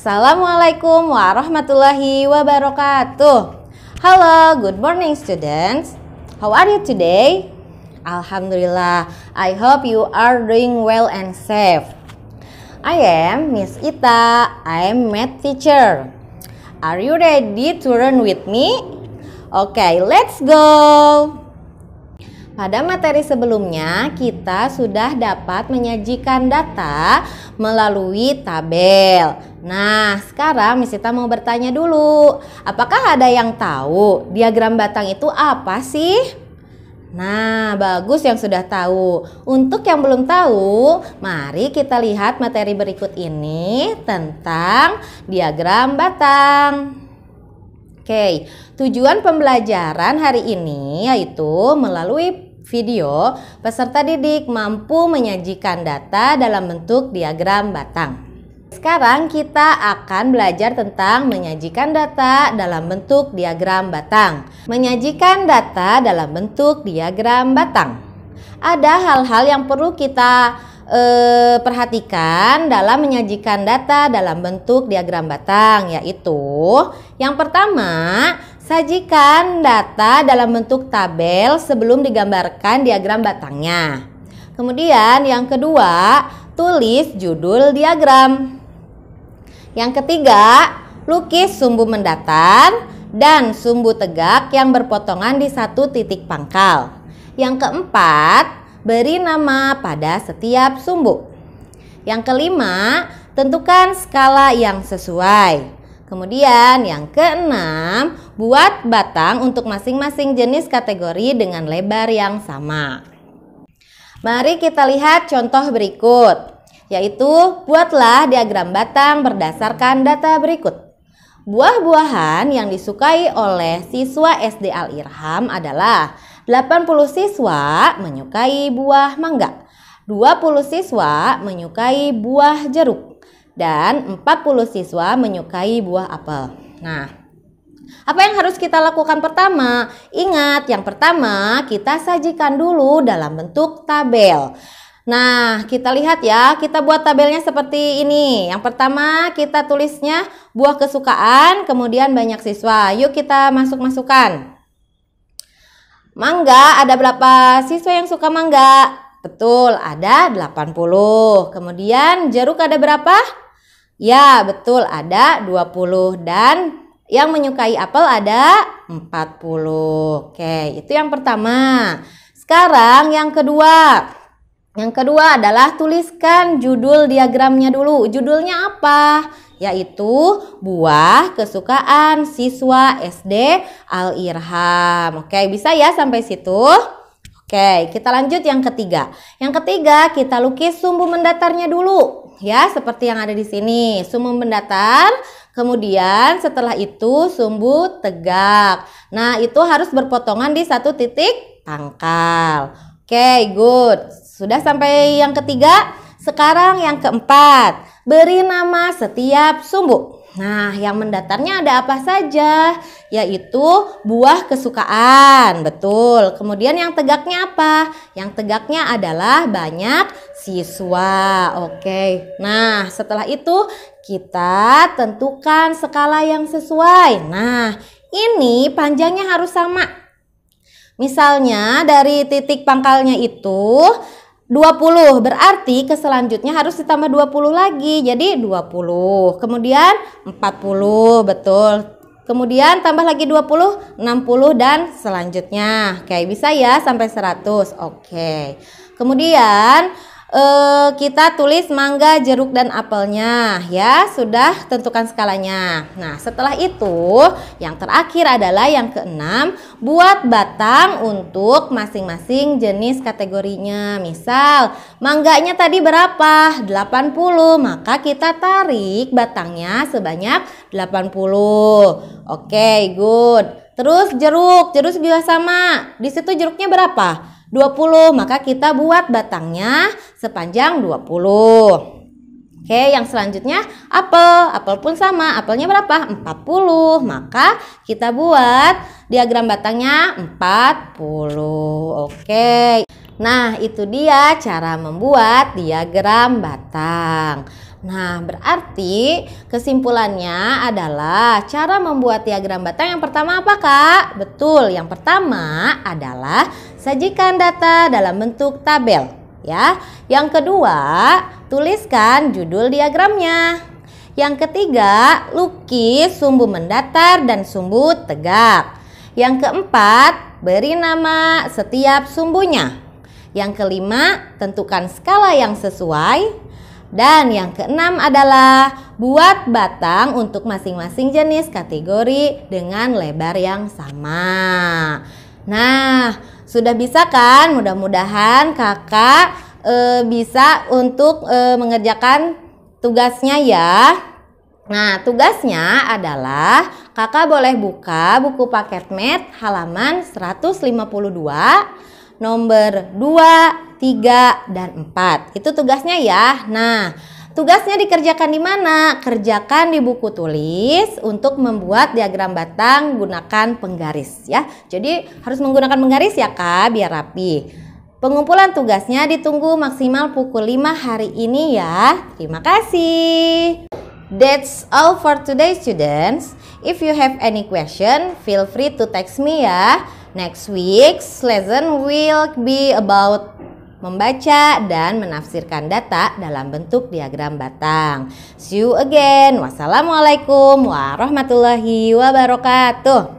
Assalamualaikum warahmatullahi wabarakatuh. Hello, good morning students. How are you today? Alhamdulillah, I hope you are doing well and safe. I am Miss Ita, I am math teacher. Are you ready to learn with me? Okay, let's go. Pada materi sebelumnya, kita sudah dapat menyajikan data melalui tabel. Nah, sekarang Miss Ita mau bertanya dulu. Apakah ada yang tahu diagram batang itu apa sih? Nah, bagus yang sudah tahu. Untuk yang belum tahu, mari kita lihat materi berikut ini tentang diagram batang. Oke, tujuan pembelajaran hari ini yaitu melalui video, peserta didik mampu menyajikan data dalam bentuk diagram batang. Sekarang kita akan belajar tentang menyajikan data dalam bentuk diagram batang. Menyajikan data dalam bentuk diagram batang. Ada hal-hal yang perlu kita perhatikan dalam menyajikan data dalam bentuk diagram batang, yaitu yang pertama, sajikan data dalam bentuk tabel sebelum digambarkan diagram batangnya. Kemudian yang kedua, tulis judul diagram. Yang ketiga, lukis sumbu mendatar dan sumbu tegak yang berpotongan di satu titik pangkal. Yang keempat, beri nama pada setiap sumbu. Yang kelima, tentukan skala yang sesuai. Kemudian yang keenam, buat batang untuk masing-masing jenis kategori dengan lebar yang sama. Mari kita lihat contoh berikut, yaitu buatlah diagram batang berdasarkan data berikut. Buah-buahan yang disukai oleh siswa SD Al-Irham adalah 80 siswa menyukai buah mangga, 20 siswa menyukai buah jeruk, dan 40 siswa menyukai buah apel. Nah, apa yang harus kita lakukan pertama? Ingat, yang pertama kita sajikan dulu dalam bentuk tabel. Nah, kita lihat ya, kita buat tabelnya seperti ini. Yang pertama kita tulisnya buah kesukaan, kemudian banyak siswa. Yuk kita masuk-masukkan. Mangga, ada berapa siswa yang suka mangga? Betul, ada 80. Kemudian jeruk ada berapa? Ya, betul, ada 20. Dan yang menyukai apel ada 40. Oke, itu yang pertama. Sekarang yang kedua. Yang kedua adalah tuliskan judul diagramnya dulu. Judulnya apa? Yaitu buah kesukaan siswa SD Al-Irham. Oke, bisa ya sampai situ? Oke, kita lanjut yang ketiga. Yang ketiga, kita lukis sumbu mendatarnya dulu. Ya, seperti yang ada di sini. Sumbu mendatar, kemudian setelah itu sumbu tegak. Nah, itu harus berpotongan di satu titik pangkal. Oke, good. Sudah sampai yang ketiga. Sekarang yang keempat, beri nama setiap sumbu. Nah, yang mendatarnya ada apa saja? Yaitu buah kesukaan. Betul. Kemudian yang tegaknya apa? Yang tegaknya adalah banyak siswa. Oke. Nah, setelah itu kita tentukan skala yang sesuai. Nah, ini panjangnya harus sama. Misalnya dari titik pangkalnya itu 20, berarti ke selanjutnya harus ditambah 20 lagi, jadi 20. Kemudian 40, betul. Kemudian tambah lagi 20, 60 dan selanjutnya. Oke, bisa ya sampai 100. Oke. Kemudian kita tulis mangga, jeruk dan apelnya ya, sudah tentukan skalanya. Nah, setelah itu yang terakhir adalah yang keenam, buat batang untuk masing-masing jenis kategorinya. Misal mangganya tadi berapa? 80, maka kita tarik batangnya sebanyak 80. Oke, good. Terus jeruk juga sama. Di situ jeruknya berapa? 20, maka kita buat batangnya sepanjang 20. Oke, yang selanjutnya apel pun sama, apelnya berapa? 40, maka kita buat diagram batangnya 40. Oke, nah itu dia cara membuat diagram batang. Nah, berarti kesimpulannya adalah cara membuat diagram batang yang pertama apa, Kak? Betul, yang pertama adalah sajikan data dalam bentuk tabel, ya. Yang kedua, tuliskan judul diagramnya. Yang ketiga, lukis sumbu mendatar dan sumbu tegak. Yang keempat, beri nama setiap sumbunya. Yang kelima, tentukan skala yang sesuai. Dan yang keenam adalah buat batang untuk masing-masing jenis kategori dengan lebar yang sama. Nah, sudah bisa kan? Mudah-mudahan kakak bisa untuk mengerjakan tugasnya ya. Nah, tugasnya adalah kakak boleh buka buku paket Math halaman 152, nomor 2, 3, dan 4. Itu tugasnya ya. Nah, tugasnya dikerjakan di mana? Kerjakan di buku tulis untuk membuat diagram batang gunakan penggaris ya. Jadi harus menggunakan penggaris ya Kak, biar rapi. Pengumpulan tugasnya ditunggu maksimal pukul 5 hari ini ya. Terima kasih. That's all for today students. If you have any question, feel free to text me ya. Next week's lesson will be about membaca dan menafsirkan data dalam bentuk diagram batang. See you again. Wassalamualaikum warahmatullahi wabarakatuh.